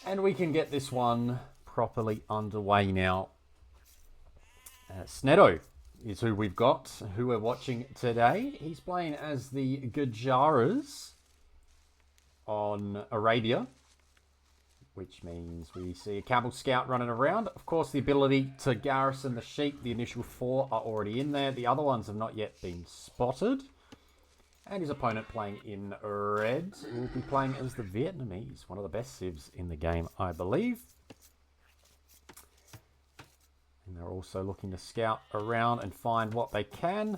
And we can get this one properly underway now. Snedo is who we've got, who we're watching today. He's playing as the Gujaras on Arabia, which means we see a Camel Scout running around. Of course, the ability to garrison the sheep, the initial 4 are already in there. The other ones have not yet been spotted. And his opponent playing in red will be playing as the Vietnamese, one of the best civs in the game, I believe. And they're also looking to scout around and find what they can.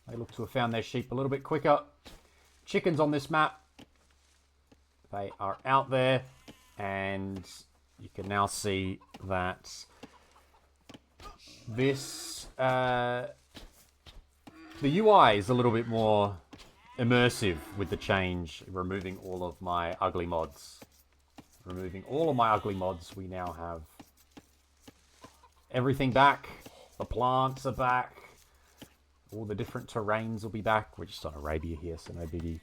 They look to have found their sheep a little bit quicker. Chickens on this map. They are out there, and you can now see that this the UI is a little bit more immersive with the change, removing all of my ugly mods. Removing all of my ugly mods, we now have everything back. The plants are back. All the different terrains will be back. We're just on Arabia here, so no biggie.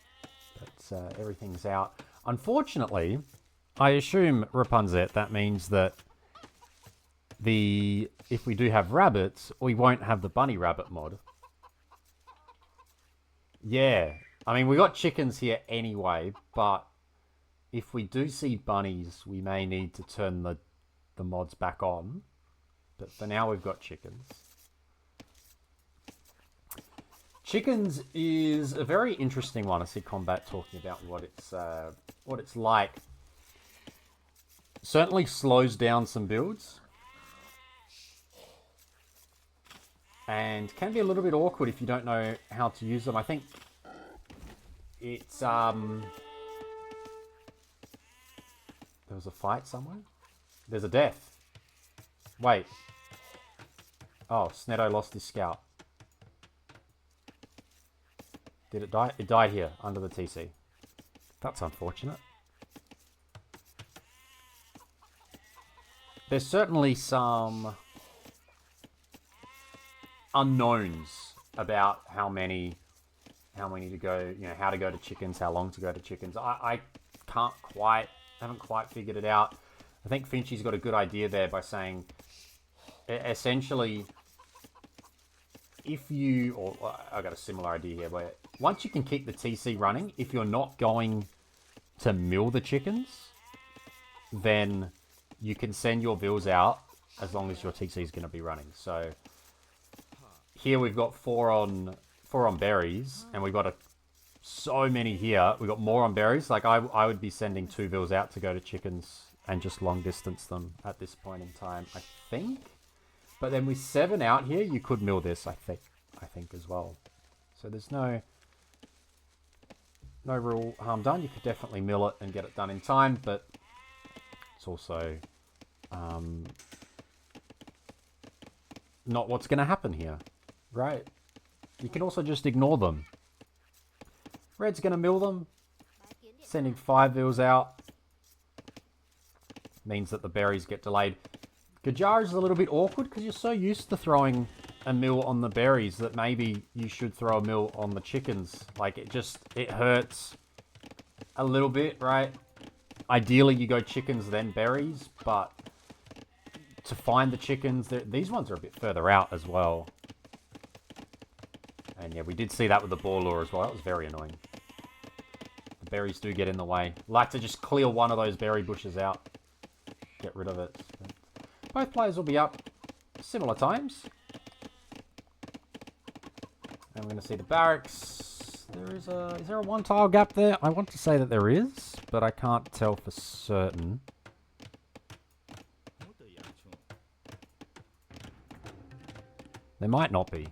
But everything's out. Unfortunately, I assume, Rapunzet, that means that if we do have rabbits, we won't have the bunny rabbit mod. Yeah, I mean, we got chickens here anyway, but if we do see bunnies, we may need to turn the mods back on. But for now, we've got chickens. Chickens is a very interesting one. I see Combat talking about what it's like. Certainly slows down some builds. And can be a little bit awkward if you don't know how to use them. I think it's... There was a fight somewhere? There's a death. Wait. Oh, Snedo lost his scout. Did it die? It died here, under the TC. That's unfortunate. There's certainly some unknowns about how many to go, how to go to chickens, how long to go to chickens. I haven't quite figured it out. I think Finchy's got a good idea there by saying, essentially, I got a similar idea here, where once you can keep the TC running, if you're not going to mill the chickens, then you can send your bills out as long as your TC is going to be running. So here we've got 4 on berries, and we've got so many here. We've got more on berries. Like I would be sending 2 bills out to go to chickens and just long distance them at this point in time, I think. But then with 7 out here, you could mill this, I think as well. So there's no real harm done. You could definitely mill it and get it done in time, but it's also not what's going to happen here, right? You can also just ignore them. Red's going to mill them. Sending 5 bills out means that the berries get delayed. Gajar is a little bit awkward because you're so used to throwing a mill on the berries that maybe you should throw a mill on the chickens. Like, it hurts a little bit, right? Ideally, you go chickens, then berries, but to find the chickens, these ones are a bit further out as well. And yeah, we did see that with the boar lure as well. That was very annoying. The berries do get in the way. Like to just clear one of those berry bushes out. Get rid of it. Both players will be up similar times. And we're going to see the barracks. Is there a 1 tile gap there? I want to say that there is, but I can't tell for certain. There might not be.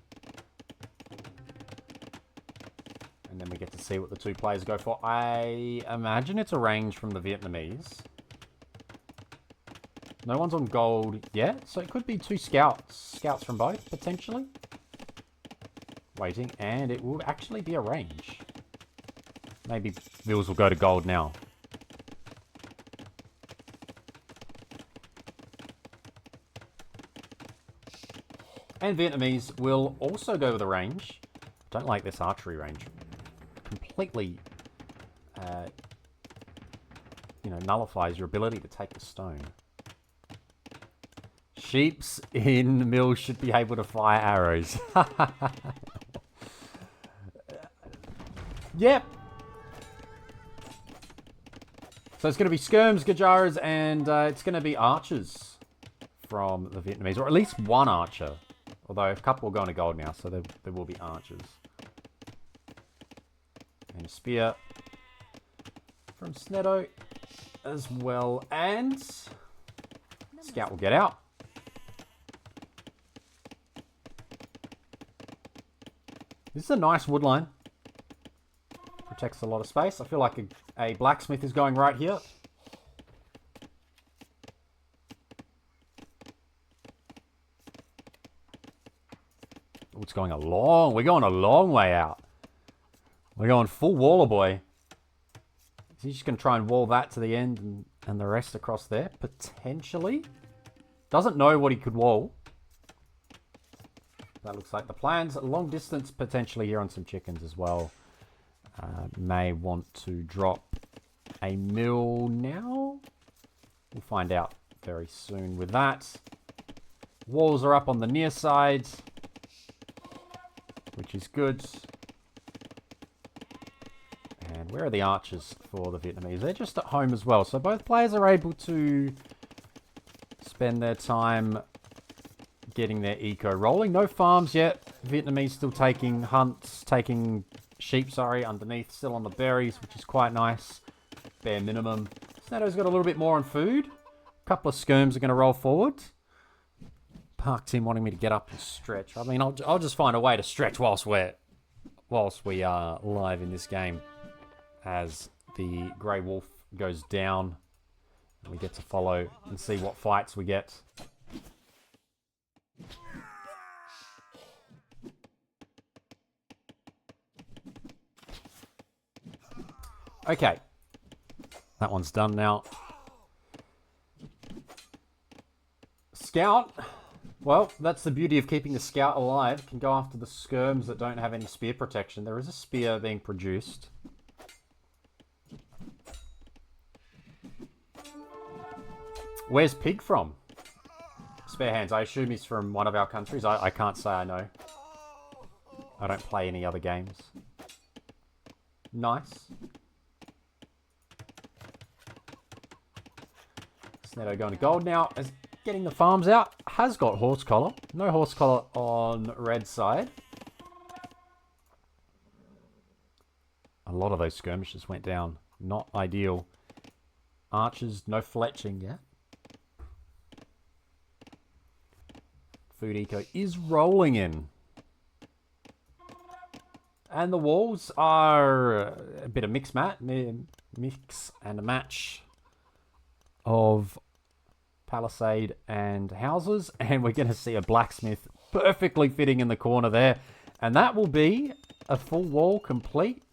And then we get to see what the 2 players go for. I imagine it's a range from the Vietnamese. No one's on gold yet, so it could be 2 scouts. Scouts from both, potentially. Waiting, and it will actually be a range. Maybe Vils will go to gold now. And Vietnamese will also go with a range. Don't like this archery range. Completely nullifies your ability to take the stone. Sheeps in the mill should be able to fire arrows. Yep. So it's going to be skirms, Gajaras, and it's going to be archers from the Vietnamese, or at least one archer. Although a couple are going to gold now, so there will be archers. And a spear from Snedo as well. And Scout will get out. This is a nice wood line. Protects a lot of space. I feel like a blacksmith is going right here. Oh, it's going we're going a long way out. We're going full waller boy. Is he just going to try and wall that to the end and the rest across there? Potentially. Doesn't know what he could wall. That looks like the plans. Long distance potentially here on some chickens as well. May want to drop a mill now. We'll find out very soon with that. Walls are up on the near side, which is good. And where are the archers for the Vietnamese? They're just at home as well. So both players are able to spend their time getting their eco rolling. No farms yet. Vietnamese still taking hunts, taking sheep, underneath, still on the berries, which is quite nice. Bare minimum. Snado's got a little bit more on food. A couple of skirms are going to roll forward. Park team wanting me to get up and stretch. I mean, I'll just find a way to stretch whilst we are live in this game. As the Grey Wolf goes down, and we get to follow and see what fights we get. Okay, that one's done now. Scout, well, that's the beauty of keeping the Scout alive. Can go after the skirms that don't have any spear protection. There is a spear being produced. Where's Pig from? Spare hands. I assume he's from one of our countries. I can't say I know. I don't play any other games. Nice. Snedo going to gold now. As getting the farms out. Has got horse collar. No horse collar on red side. A lot of those skirmishes went down. Not ideal. Archers, no fletching yet. Food eco is rolling in. And the walls are a bit of mix and a match of palisade and houses. And we're going to see a blacksmith perfectly fitting in the corner there. And that will be a full wall complete.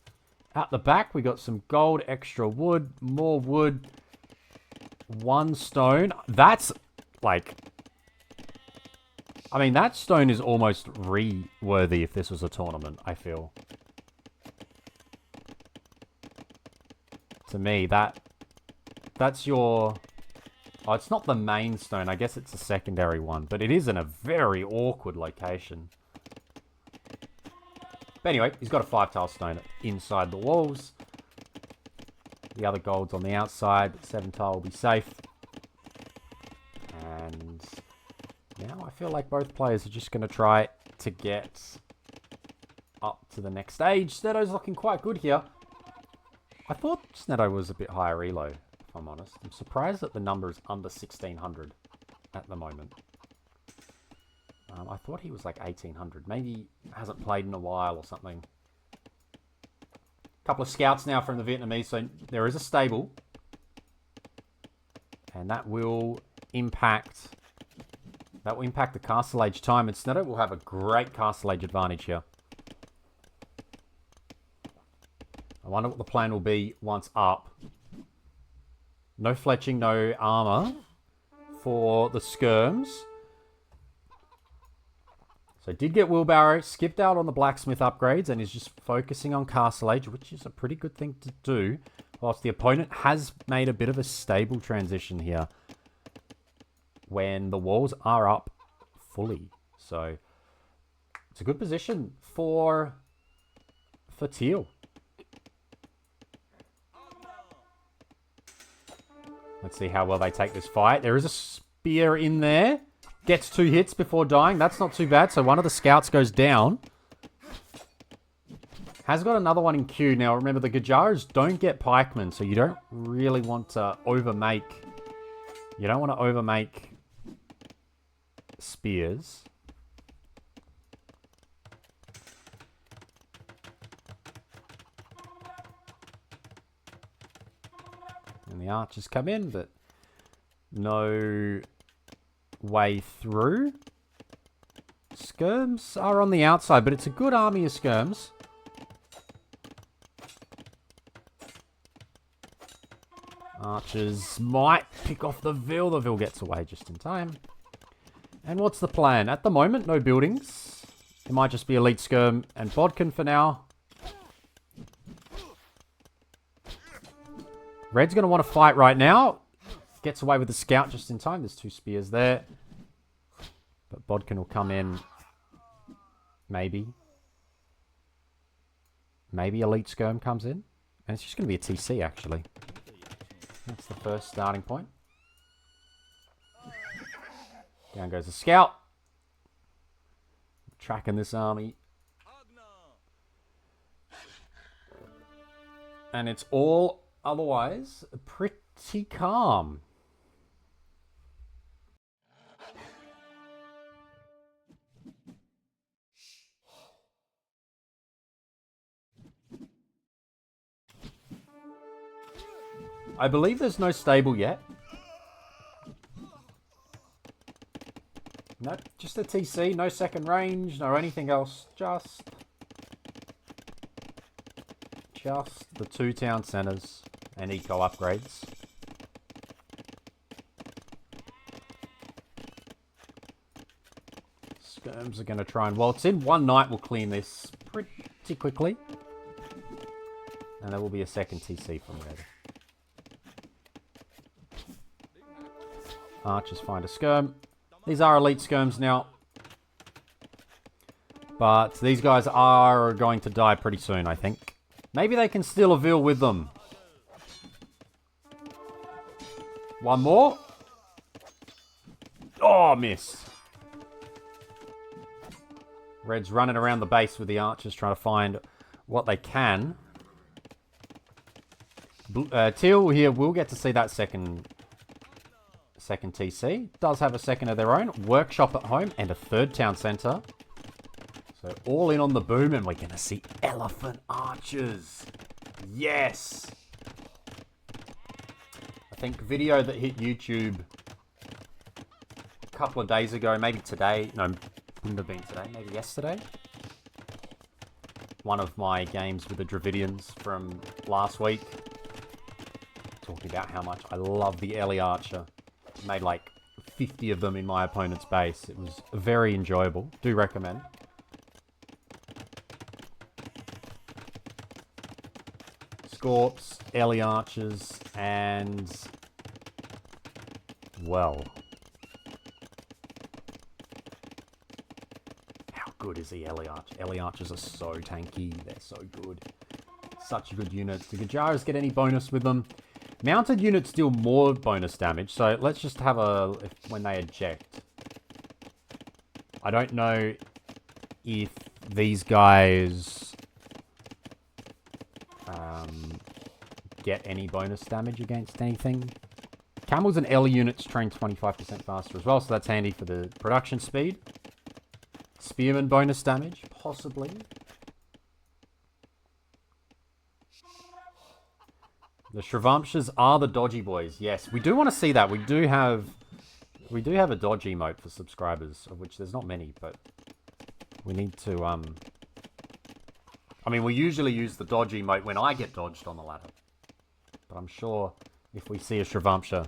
At the back, we got some gold, extra wood, more wood, one stone. That's like... I mean, that stone is almost re-worthy if this was a tournament, I feel. To me, that's your... Oh, it's not the main stone. I guess it's a secondary one. But it is in a very awkward location. But anyway, he's got a 5-tile stone inside the walls. The other gold's on the outside. 7-tile will be safe. And... now I feel like both players are just going to try to get up to the next stage. Snedo's looking quite good here. I thought Snedo was a bit higher elo, if I'm honest. I'm surprised that the number is under 1600 at the moment. I thought he was like 1800. Maybe hasn't played in a while or something. A couple of scouts now from the Vietnamese. So there is a stable. And that will impact... that will impact the castle age time, and Snedo will have a great castle age advantage here. I wonder what the plan will be once up. No fletching, no armor for the skirms. So did get wheelbarrow, skipped out on the blacksmith upgrades, and is just focusing on castle age, which is a pretty good thing to do. Whilst the opponent has made a bit of a stable transition here when the walls are up fully. So it's a good position for Teal. Let's see how well they take this fight. There is a spear in there. Gets 2 hits before dying. That's not too bad. So one of the scouts goes down. Has got another one in queue. Now, remember, the Gajaras don't get pikemen, so you don't really want to overmake... You don't want to overmake spears. And the archers come in, but no way through. Skirms are on the outside, but it's a good army of skirms. Archers might pick off the Vil. The Vil gets away just in time. And what's the plan? At the moment, no buildings. It might just be Elite Skirm and Bodkin for now. Red's going to want to fight right now. Gets away with the scout just in time. There's 2 spears there. But Bodkin will come in. Maybe. Maybe Elite Skirm comes in. And it's just going to be a TC, actually. That's the first starting point. Down goes the scout. Tracking this army. And it's all otherwise pretty calm. I believe there's no stable yet. Nope, just a TC, no second range, no anything else. Just the 2 town centers and eco upgrades. Skirms are going to try and waltz in. One night will clean this pretty quickly. And there will be a second TC from there. Archers find a skirm. These are elite skirms now. But these guys are going to die pretty soon, I think. Maybe they can steal a Vil with them. One more. Oh, miss. Red's running around the base with the archers trying to find what they can. Teal here will get to see that second TC. Does have a second of their own. Workshop at home and a 3rd town centre. So all in on the boom, and we're going to see elephant archers. Yes! I think video that hit YouTube a couple of days ago, maybe today. No, wouldn't have been today. Maybe yesterday. One of my games with the Dravidians from last week. Talking about how much I love the Ellie Archer. Made like 50 of them in my opponent's base. It was very enjoyable. Do recommend. Scorps, Ellie Archers, and... well... how good is the Ellie Archer? Ellie Archers are so tanky. They're so good. Such good units. Do Gajaras get any bonus with them? Mounted units deal more bonus damage, so let's just have a... when they eject. I don't know if these guys get any bonus damage against anything. Camels and Ellie units train 25% faster as well, so that's handy for the production speed. Spearman bonus damage, possibly. The Shrivamshas are the dodgy boys. Yes, we do want to see that. We do have a dodge emote for subscribers, of which there's not many, but we need to I mean, we usually use the dodge emote when I get dodged on the ladder. But I'm sure if we see a Shrivamsha,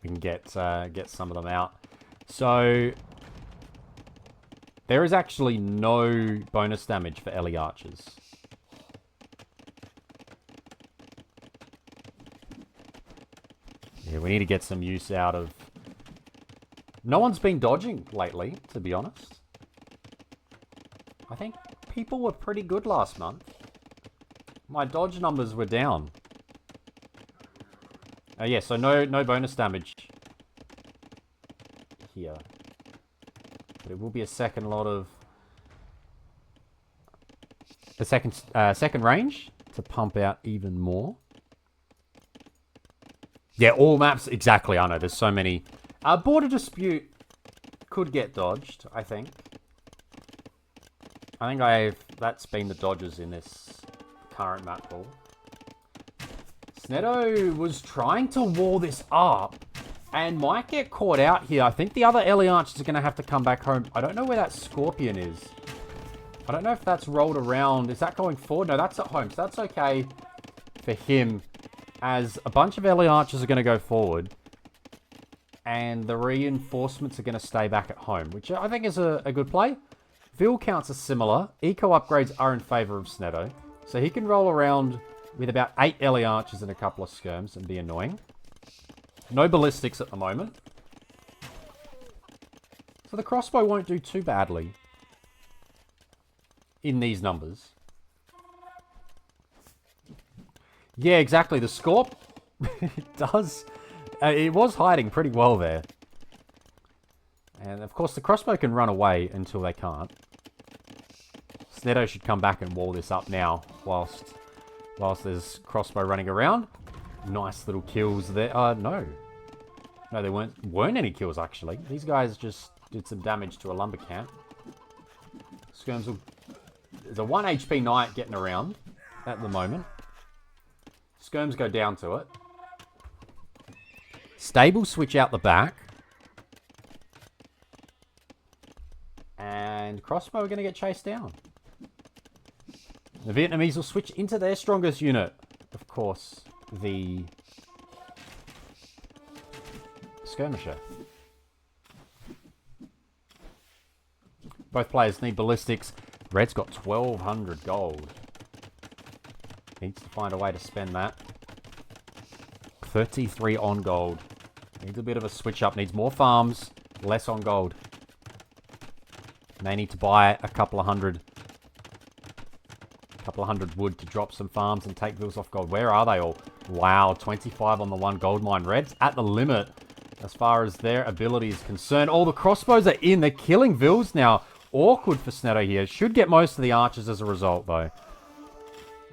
we can get some of them out. So there is actually no bonus damage for Ellie Archers. Yeah, we need to get some use out of... No one's been dodging lately, to be honest. I think people were pretty good last month. My dodge numbers were down. Yeah, so no bonus damage here. But it will be a second lot of... A second range to pump out even more. Yeah, all maps, exactly, I know, there's so many. Border Dispute could get dodged, I think. That's been the dodges in this current map pool. Snetto was trying to wall this up and might get caught out here. I think the other Ellie Archers are going to have to come back home. I don't know where that Scorpion is. I don't know if that's rolled around. Is that going forward? No, that's at home. So that's okay for him, as a bunch of Ellie Archers are going to go forward. And the reinforcements are going to stay back at home, which I think is a good play. Vil counts are similar. Eco upgrades are in favour of Snetto. So he can roll around with about 8 Ellie Archers and a couple of skirms and be annoying. No ballistics at the moment. So the crossbow won't do too badly in these numbers. Yeah, exactly. The Scorp, it does. It was hiding pretty well there. And of course the crossbow can run away until they can't. Snetto should come back and wall this up now whilst there's crossbow running around. Nice little kills there. No, there weren't any kills actually. These guys just did some damage to a lumber camp. Skirms will... There's a 1 HP knight getting around at the moment. Skirms go down to it. Stable switch out the back. And crossbow are going to get chased down. The Vietnamese will switch into their strongest unit. Of course, the skirmisher. Both players need ballistics. Red's got 1,200 gold. Needs to find a way to spend that. 33 on gold. Needs a bit of a switch up. Needs more farms. Less on gold. May need to buy a couple of hundred wood to drop some farms and take bills off gold. Where are they all? Wow, 25 on the 1 gold mine. Red's at the limit as far as their ability is concerned. All the crossbows are in. They're killing Vils now. Awkward for Snetto here. Should get most of the archers as a result, though.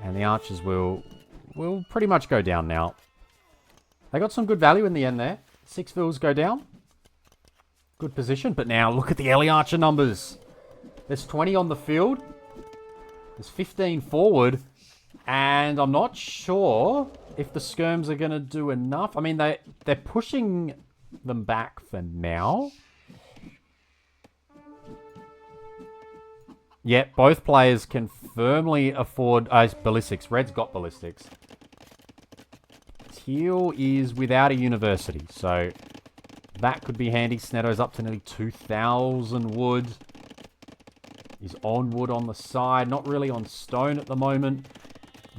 And the archers will pretty much go down now. They got some good value in the end there. 6 Vils go down. Good position. But now, look at the Ellie Archer numbers. There's 20 on the field. There's 15 forward. And I'm not sure if the skirms are going to do enough. I mean, they're pushing them back for now. Yep, both players can firmly afford ballistics. Red's got ballistics. Teal is without a university, so that could be handy. Snetto's up to nearly 2,000 wood. He's on wood on the side, not really on stone at the moment.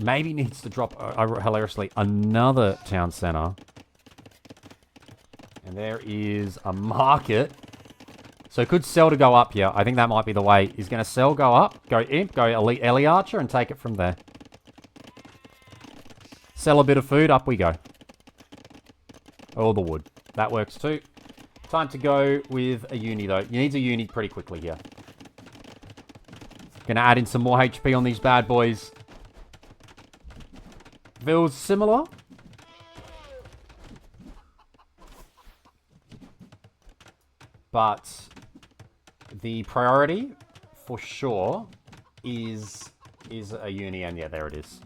Maybe needs to drop, hilariously, another town centre. And there is a market. So could sell to go up here. I think that might be the way. He's going to sell, go up, go imp, go elite Ellie Archer, and take it from there. Sell a bit of food, up we go. All the wood. That works too. Time to go with a uni, though. You need a uni pretty quickly here. Going to add in some more HP on these bad boys. Vils similar. But the priority, for sure, is a uni, and yeah, there it is.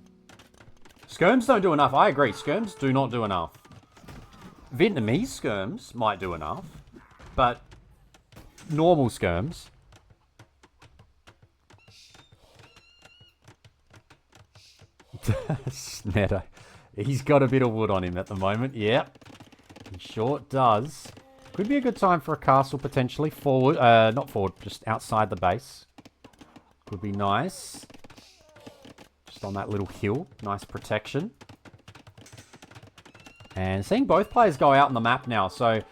Skirms don't do enough. I agree. Skirms do not do enough. Vietnamese skirms might do enough, but normal skirms. Snetto. He's got a bit of wood on him at the moment. Yep. He sure does. Could be a good time for a castle, potentially. Forward. Not forward, just outside the base. Could be nice. Just on that little hill. Nice protection. And seeing both players go out on the map now. So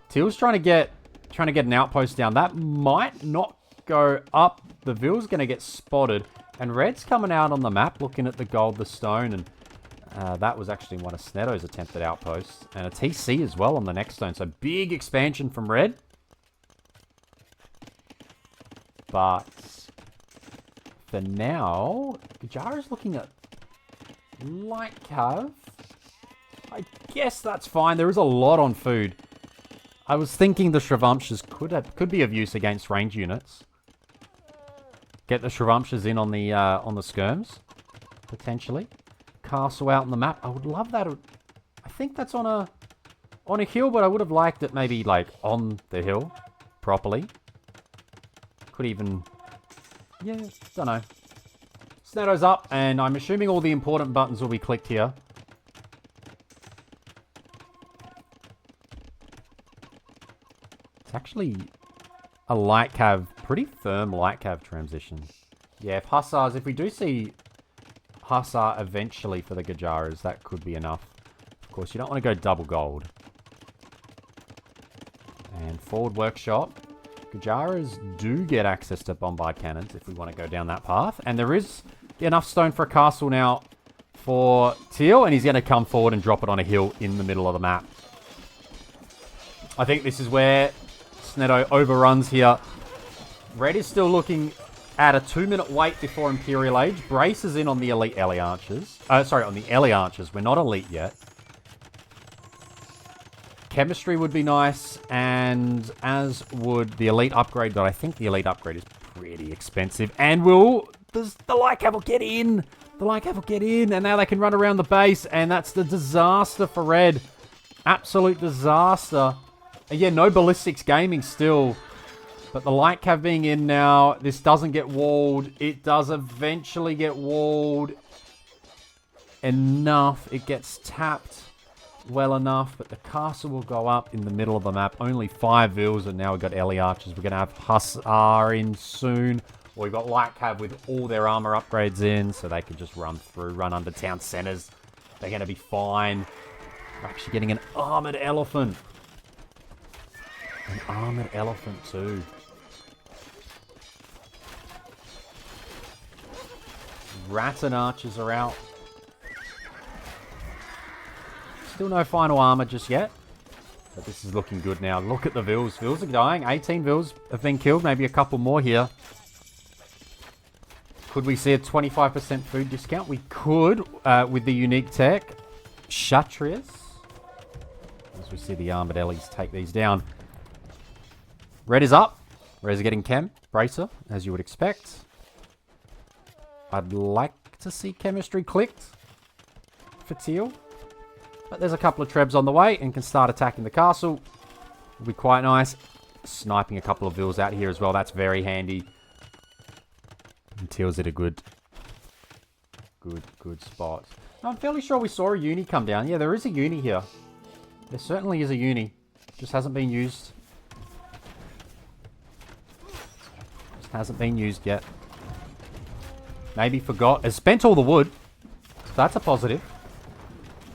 Teal's trying to get an outpost down. That might not go up. The Ville's going to get spotted. And Red's coming out on the map looking at the gold, the stone. And that was actually one of Snetto's attempted outposts. And a TC as well on the next stone. So big expansion from Red. But for now, Gajara's looking at light cav. I guess that's fine. There is a lot on food. I was thinking the Shravamshas could be of use against range units. Get the Shravamshas in on the skirms, potentially. Castle out on the map. I would love that. I think that's on a hill, but I would have liked it maybe like on the hill properly. Could even, yeah, don't know. Snetto's up, and I'm assuming all the important buttons will be clicked here. It's actually a light cav, pretty firm light cav transition. Yeah, if we do see Hussar eventually for the Gajaras, that could be enough. Of course, you don't want to go double gold. And forward workshop. Gajaras do get access to bombard cannons if we want to go down that path. And there is enough stone for a castle now for Teal. And he's going to come forward and drop it on a hill in the middle of the map. I think this is where Snetto overruns here. Red is still looking at a 2-minute wait before Imperial Age. Brace is in on the Elite Ellie Archers. On the Ellie Archers. We're not Elite yet. Chemistry would be nice, and as would the Elite upgrade, but I think the Elite upgrade is pretty expensive. And the Light Cav will get in. The Light Cav will get in, and now they can run around the base, and that's the disaster for Red. Absolute disaster. And yeah, no Ballistics Gaming still. But the Light Cav being in now, this doesn't get walled. It does eventually get walled. Enough. It gets tapped well enough, but the castle will go up in the middle of the map. Only 5 vills, and now we've got Ellie Archers. We're going to have Hussar in soon. We've got Light Cav with all their armor upgrades in, so they can just run through, run under town centers. They're going to be fine. We're actually getting an armored elephant. An armored elephant too. Rattan Archers are out. Still no final armor just yet. But this is looking good now. Look at the vills. Vills are dying. 18 vills have been killed. Maybe a couple more here. Could we see a 25% food discount? We could with the unique tech. Kshatriyas. As we see the armored Ellies take these down. Red is up. Red is getting chem. Bracer, as you would expect. I'd like to see chemistry clicked for Teal. But there's a couple of trebs on the way and can start attacking the castle. Will be quite nice. Sniping a couple of vills out here as well. That's very handy. And Teal's at a good spot. I'm fairly sure we saw a uni come down. Yeah, there is a uni here. There certainly is a uni. Just hasn't been used. Just hasn't been used yet. Maybe forgot. Has spent all the wood. So that's a positive.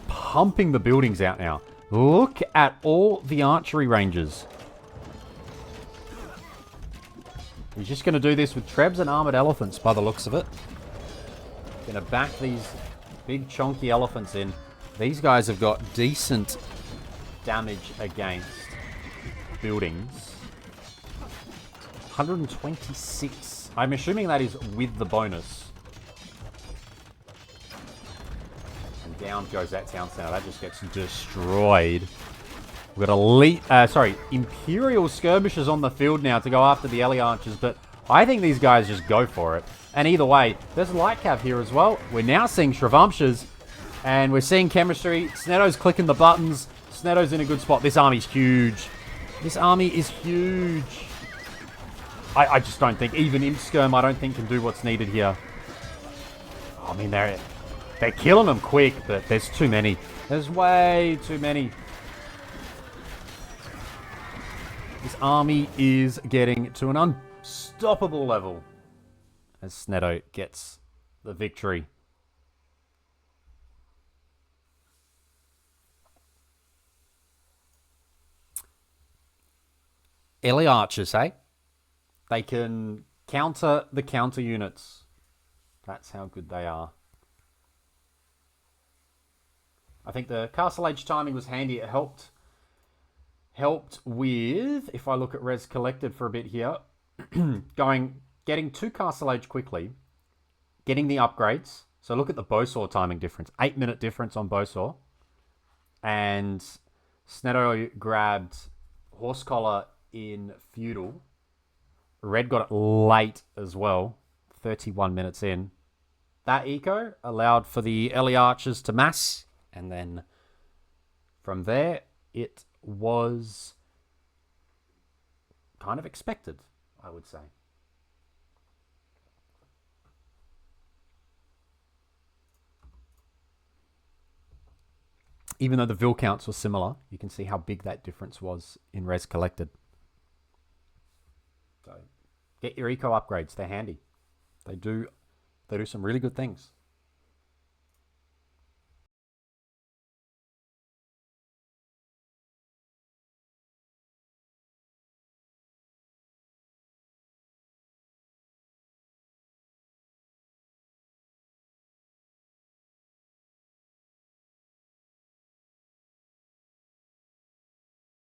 Pumping the buildings out now. Look at all the archery ranges. He's just going to do this with trebs and armored elephants by the looks of it. Going to back these big chonky elephants in. These guys have got decent damage against buildings. 126. I'm assuming that is with the bonus. Down goes that town center. That just gets destroyed. We've got Imperial skirmishers on the field now to go after the Ellie Archers, but I think these guys just go for it. And either way, there's Light Cav here as well. We're now seeing Shravamshas, and we're seeing chemistry. Snetto's clicking the buttons. Snetto's in a good spot. This army's huge. This army is huge. I just don't think, even Imp Skirm, I don't think can do what's needed here. I mean, they're killing them quick, but there's too many. There's way too many. This army is getting to an unstoppable level as Snetto gets the victory. Ellie archers, hey? They can counter the counter units. That's how good they are. I think the Castle Age timing was handy. It helped with, if I look at res collected for a bit here, getting to Castle Age quickly, getting the upgrades. So look at the Bowsaw timing difference. 8-minute difference on Bowsaw. And Snedo grabbed Horse Collar in Feudal. Red got it late as well. 31 minutes in. That eco allowed for the Ellie Archers to mass. And then from there, it was kind of expected, I would say. Even though the Vil counts were similar, you can see how big that difference was in res collected. So get your eco upgrades. They're handy. They do some really good things.